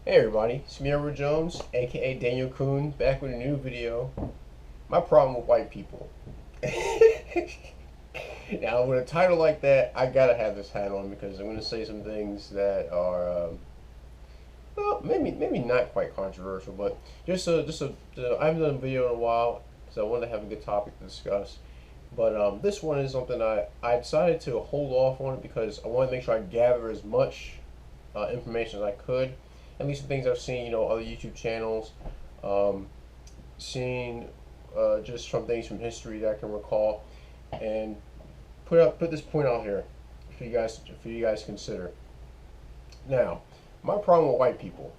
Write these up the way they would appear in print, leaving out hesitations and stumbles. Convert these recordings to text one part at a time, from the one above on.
Hey everybody, it's me, Edward Jones, aka Daniel Kuhn, back with a new video. My problem with white people. Now, with a title like that, I gotta have this hat on because I'm gonna say some things that are, well, maybe not quite controversial, but I haven't done a video in a while because I wanted to have a good topic to discuss. But this one is something I decided to hold off on it because I wanted to make sure I gather as much information as I could. At least the things I've seen, other YouTube channels, um, seen just from things from history that I can recall, and put this point out here for you guys to consider. Now, my problem with white people.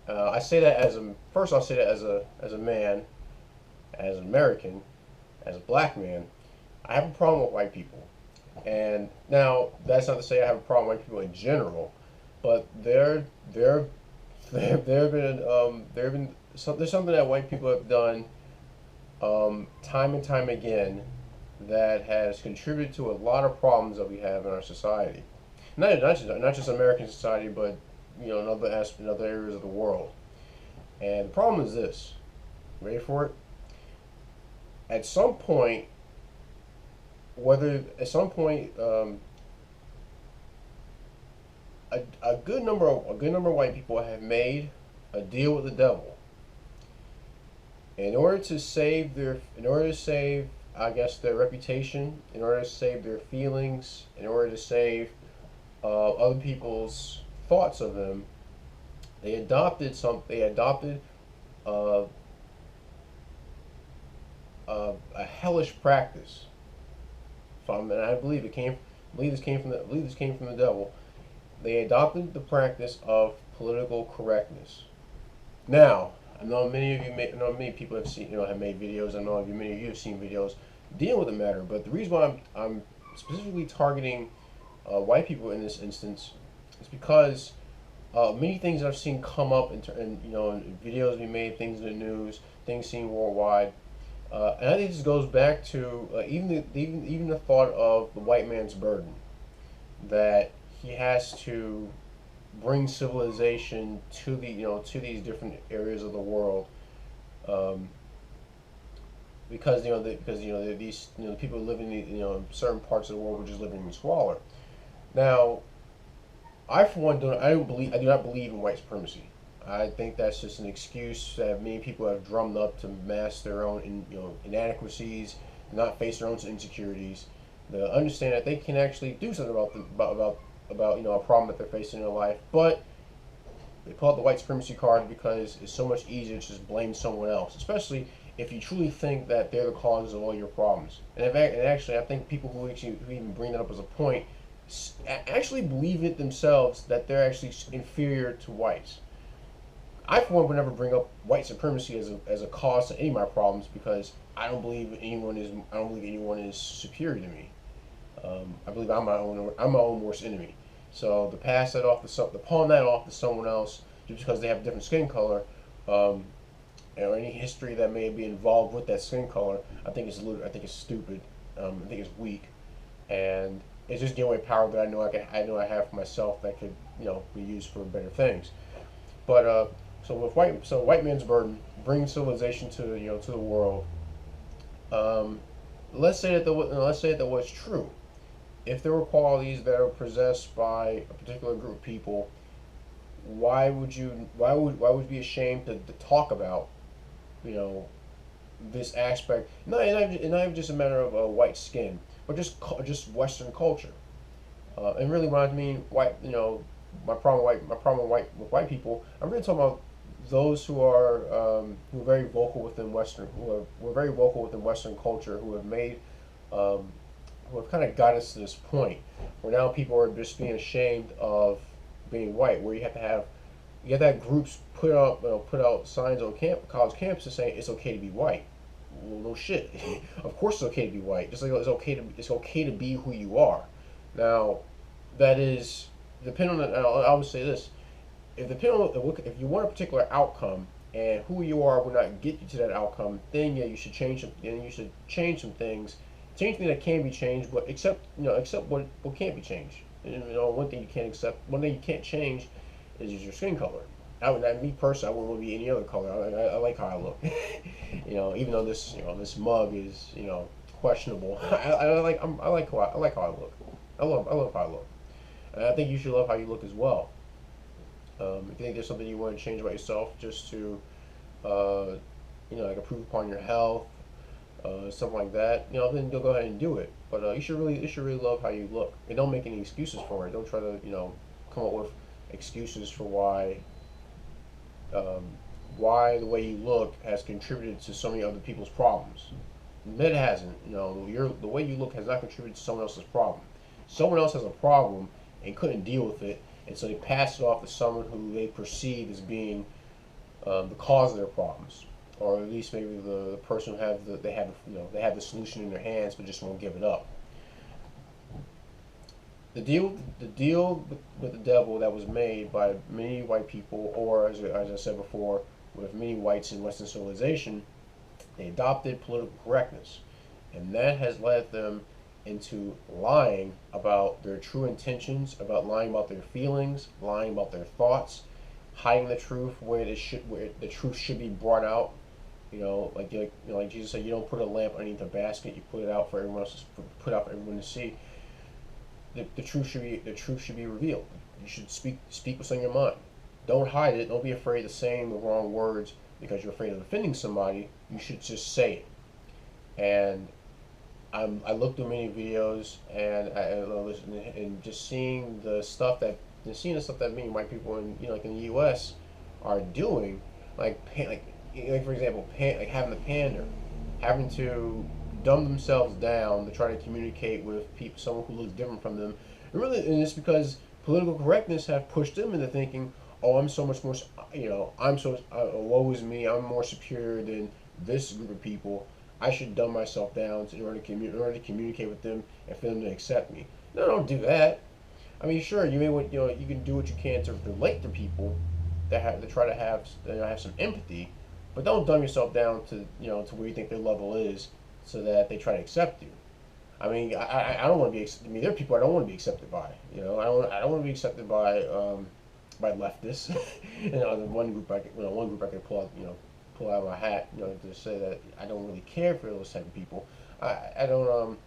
I say that first. I'll say that as a man, as an American, as a black man. I have a problem with white people. And now that's not to say I have a problem with white people in general, but there have been there's something that white people have done time and time again that has contributed to a lot of problems that we have in our society. Not just American society, but in other areas of the world. And the problem is this. Ready for it? At some point, whether at some point a good number of white people have made a deal with the devil in order to save, I guess, their reputation, in order to save their feelings, in order to save other people's thoughts of them. They adopted uh, a hellish practice. And I believe I believe this came from the devil. They adopted the practice of political correctness. Now, I know many people have seen, have made videos. I know many of you have seen videos dealing with the matter. But the reason why I'm specifically targeting white people in this instance is because many things I've seen come up in videos we made, things in the news, things seen worldwide. And I think this goes back to even the thought of the white man's burden, that he has to bring civilization to to these different areas of the world, um, because these the people living in certain parts of the world were just living in squalor. Now, I for one I do not believe in white supremacy. I think that's just an excuse that many people have drummed up to mask their own inadequacies, not face their own insecurities. To understand that they can actually do something about a problem that they're facing in their life, but they pull out the white supremacy card because it's so much easier to just blame someone else, especially if you truly think that they're the cause of all your problems. And actually, I think people who even bring that up as a point actually believe it themselves, that they're actually inferior to whites. I, for one, would never bring up white supremacy as a cause to any of my problems because I don't believe anyone is superior to me. I believe I'm my own worst enemy. So to pawn that off to someone else just because they have a different skin color, um, or any history that may be involved with that skin color, I think it's stupid. I think it's weak, and it's just giving away power that I know I have for myself that could be used for better things. But white man's burden, bring civilization to the world. Um, let's say that was true. If there were qualities that are possessed by a particular group of people, why would you be ashamed to talk about you know this aspect? Not even just a matter of white skin, but just Western culture. And really, when I mean white, my problem with white people, I'm really talking about those who are very vocal within who are very vocal within Western culture, um, who have kind of got us to this point where now people are just being ashamed of being white, where you have that groups put out signs on college campuses saying it's okay to be white. Well, no shit. Of course it's okay to be white. Just like it's okay to be who you are. Now, that is depending on. I would say this: if you want a particular outcome and who you are will not get you to that outcome, then yeah, you should change them. Then you should change some things. Change things that can be changed, but accept what can't be changed. And, one thing you can't change is your skin color. Me personally, I wouldn't want to be any other color. I like how I look. Even though this mug is questionable, I like how I look. I love how I look, and I think you should love how you look as well. If you think there's something you want to change about yourself, just to uh, like improve upon your health, something like that, then you'll go ahead and do it. But you should really love how you look, and don't make any excuses for it. Don't try to come up with excuses for um, why the way you look has contributed to so many other people's problems. It hasn't. The way you look has not contributed to someone else's problem. Someone else has a problem and couldn't deal with it, and so they pass it off to someone who they perceive as being the cause of their problems, or at least maybe the person who they have the solution in their hands but just won't give it up. The deal with the devil that was made by many white people, or as I said before, with many whites in Western civilization, they adopted political correctness, and that has led them into lying about their true intentions, about lying about their feelings, lying about their thoughts, hiding the truth where the truth should be brought out. Like Jesus said, you don't put a lamp underneath a basket; you put it out for everyone else, put out for everyone to see. The truth should be revealed. You should speak what's on your mind. Don't hide it. Don't be afraid of saying the wrong words because you're afraid of offending somebody. You should just say it. And I looked through many videos, and I listened, and just seeing the stuff that many white people in like in the U.S. are doing, like for example, like having to pander, having to dumb themselves down to try to communicate with someone who looks different from them. And it's because political correctness have pushed them into thinking, oh, I'm so much more, woe is me, I'm more superior than this group of people. I should dumb myself down in order to communicate with them and for them to accept me. No, don't do that. I mean, sure, you can do what you can to relate to people to try to have some empathy, but don't dumb yourself down to where you think their level is, so that they try to accept you. I mean, I don't want to be. I mean, there are people I don't want to be accepted by. I don't want to be accepted by leftists. The one group I could pull out of my hat, to say that I don't really care for those type of people. I don't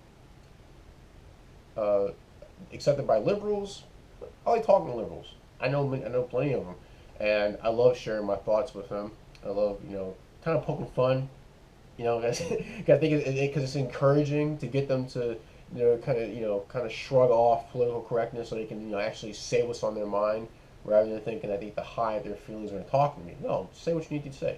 accepted by liberals. I like talking to liberals. I know plenty of them, and I love sharing my thoughts with them. I love kind of poking fun. I think because it's encouraging to get them to kind of shrug off political correctness so they can actually say what's on their mind, rather than thinking that they have to hide their feelings when they're talking to me. No, say what you need to say.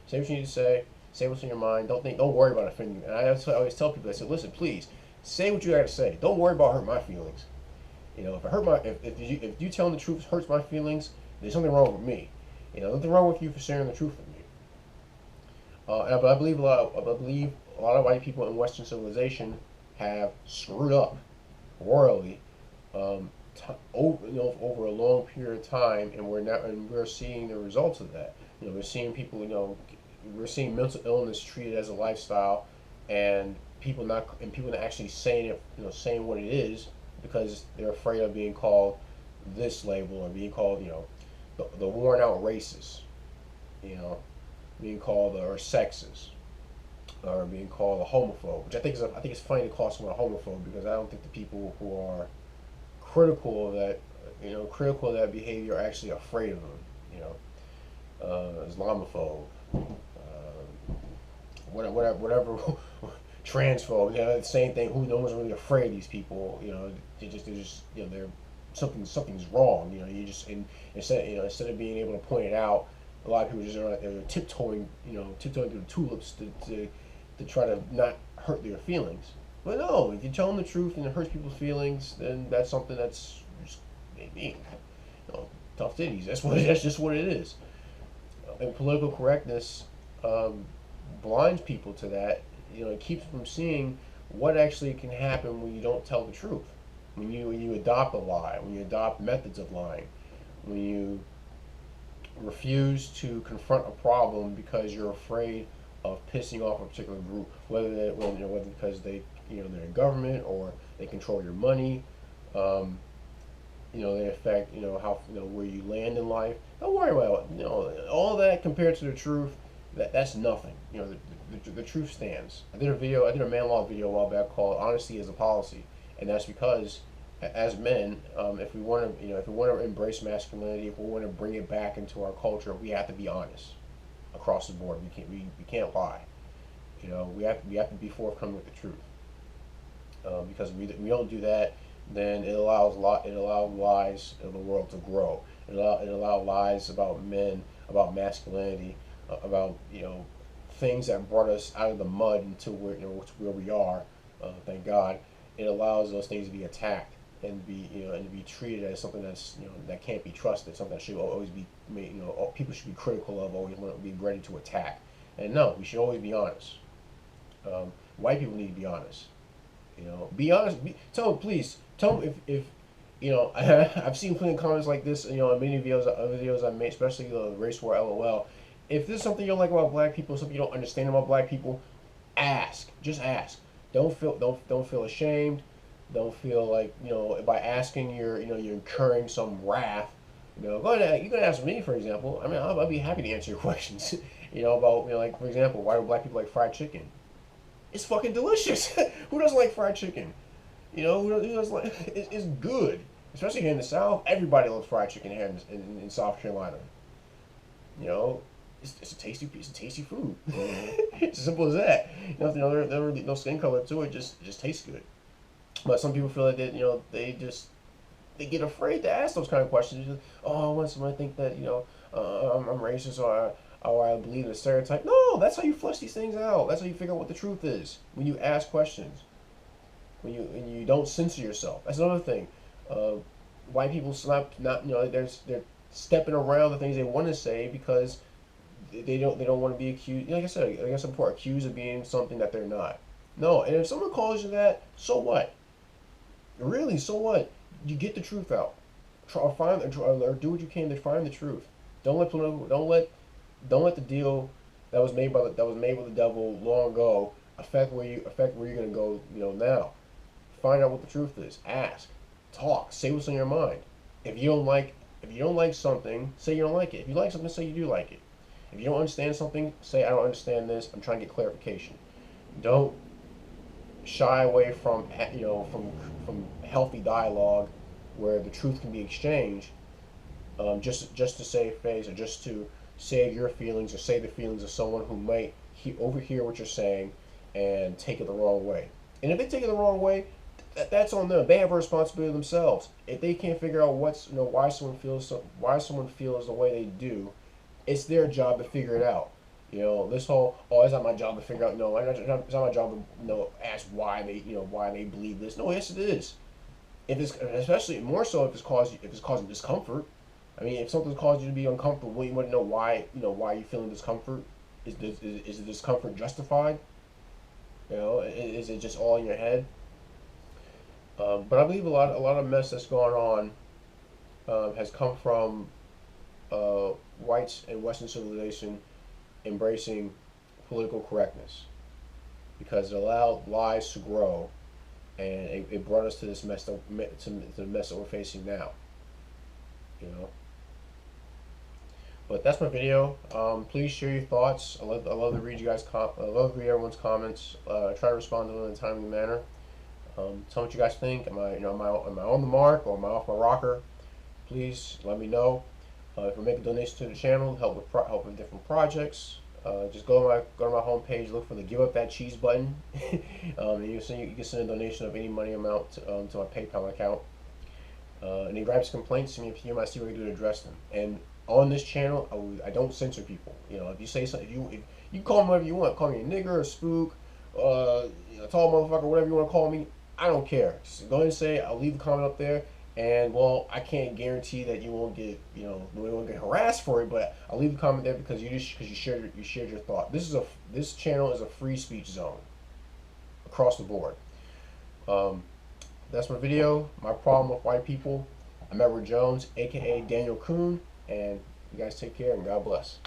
Say what you need to say. Say what's in your mind. Don't worry about offending. And I always tell people, I said, listen, please say what you got to say. Don't worry about hurting my feelings. If you telling the truth hurts my feelings, there's something wrong with me. Nothing wrong with you for sharing the truth with me. But I believe a lot of white people in Western civilization have screwed up royally, over a long period of time, and we're seeing the results of that. We're seeing we're seeing mental illness treated as a lifestyle, and people not actually saying it, saying what it is, because they're afraid of being called this label, or being called, the worn out racist, being called or sexist, or being called a homophobe, which I think it's funny to call someone a homophobe, because I don't think the people who are critical of that behavior are actually afraid of them. Islamophobe, whatever, transphobe, the same thing. No one's really afraid of these people. They're something's wrong. Instead of being able to point it out, a lot of people just are tiptoeing through the tulips to try to not hurt their feelings. But no, if you tell them the truth and it hurts people's feelings, then that's something that's just tough titties. That's just what it is. And political correctness blinds people to that. It keeps them from seeing what actually can happen when you don't tell the truth. When you adopt a lie, when you adopt methods of lying, when you refuse to confront a problem because you're afraid of pissing off a particular group, whether because they're in government, or they control your money. They affect, how, where you land in life. Don't worry about it. All that compared to the truth, that's nothing. The truth stands. I did a man law video a while back called "Honesty is a Policy," and that's because, as men, if we want to, if we want to embrace masculinity, if we want to bring it back into our culture, we have to be honest across the board. We can't lie. We have to be forthcoming with the truth. Because we don't do that, then it allows lies of the world to grow. It allows lies about men, about masculinity, about things that brought us out of the mud into where we are. Thank God. It allows those things to be attacked and to be treated as something that can't be trusted, something that should always be people should be critical of, always want to be ready to attack. And no, we should always be honest. White people need to be honest. Be honest. Tell them, please. Tell them if I've seen plenty of comments like this, in many videos I've made, especially the race war LOL. If there's something you don't like about black people, something you don't understand about black people, ask. Just ask. Don't feel ashamed. Don't feel like by asking you're incurring some wrath. Go ahead. You can ask me, for example. I mean, I'll be happy to answer your questions. About like, for example, why do black people like fried chicken? It's fucking delicious. Who doesn't like fried chicken? Who doesn't like? It's good, especially here in the South. Everybody loves fried chicken here in South Carolina. It's a tasty piece of tasty food. It's as simple as that. There's no skin color to it. Just tastes good. But some people feel like that. They get afraid to ask those kind of questions. Oh, I want someone to think that I'm racist or I believe in a stereotype. No, that's how you flesh these things out. That's how you figure out what the truth is. When you ask questions, when you don't censor yourself. That's another thing. White people they're stepping around the things they want to say because they don't want to be accused. Like I said, I guess before, accused of being something that they're not. No, and if someone calls you that, so what? Really, so what? You get the truth out. Or do what you can to find the truth. Don't let the deal that was made with the devil long ago affect where you're gonna go. Now, find out what the truth is. Ask, talk, say what's on your mind. If you don't like something, say you don't like it. If you like something, say you do like it. If you don't understand something, say I don't understand this. I'm trying to get clarification. Don't shy away from healthy dialogue where the truth can be exchanged, just to save face or just to save your feelings or save the feelings of someone who might overhear what you're saying and take it the wrong way. And if they take it the wrong way, that's on them. They have a responsibility themselves. If they can't figure out why someone feels the way they do, it's their job to figure it out. This whole it's not my job to figure out. No, it's not my job to ask why they believe this. No, yes it is. If it's especially more so if it's causing discomfort. I mean, if something's caused you to be uncomfortable, you want to know why. Why you're feeling discomfort. Is the discomfort justified? Is it just all in your head? But I believe a lot of mess that's going on has come from whites and Western civilization embracing political correctness, because it allowed lies to grow, and it brought us to this mess to the mess that we're facing now. But that's my video. Please share your thoughts. I love to read you guys. I love to read everyone's comments. Try to respond to them in a timely manner. Tell me what you guys think. Am I on the mark, or am I off my rocker? Please let me know. If you make a donation to the channel, help with different projects, just go to my homepage, look for the "Give Up That Cheese" button, and you can send a donation of any money amount to my PayPal account. Any gripes, complaints, send me a PM. I see what I can do to address them. And on this channel, I don't censor people. If you say something, if you call me whatever you want, call me a nigger, a spook, a tall motherfucker, whatever you want to call me, I don't care. Just go ahead and say it. I'll leave the comment up there. And I can't guarantee that you won't get harassed for it, but I'll leave the comment there because you shared your thought. This channel is a free speech zone across the board. That's my video. My problem with white people. I'm Edward Jones, aka Daniel Kuhn, and you guys take care and God bless.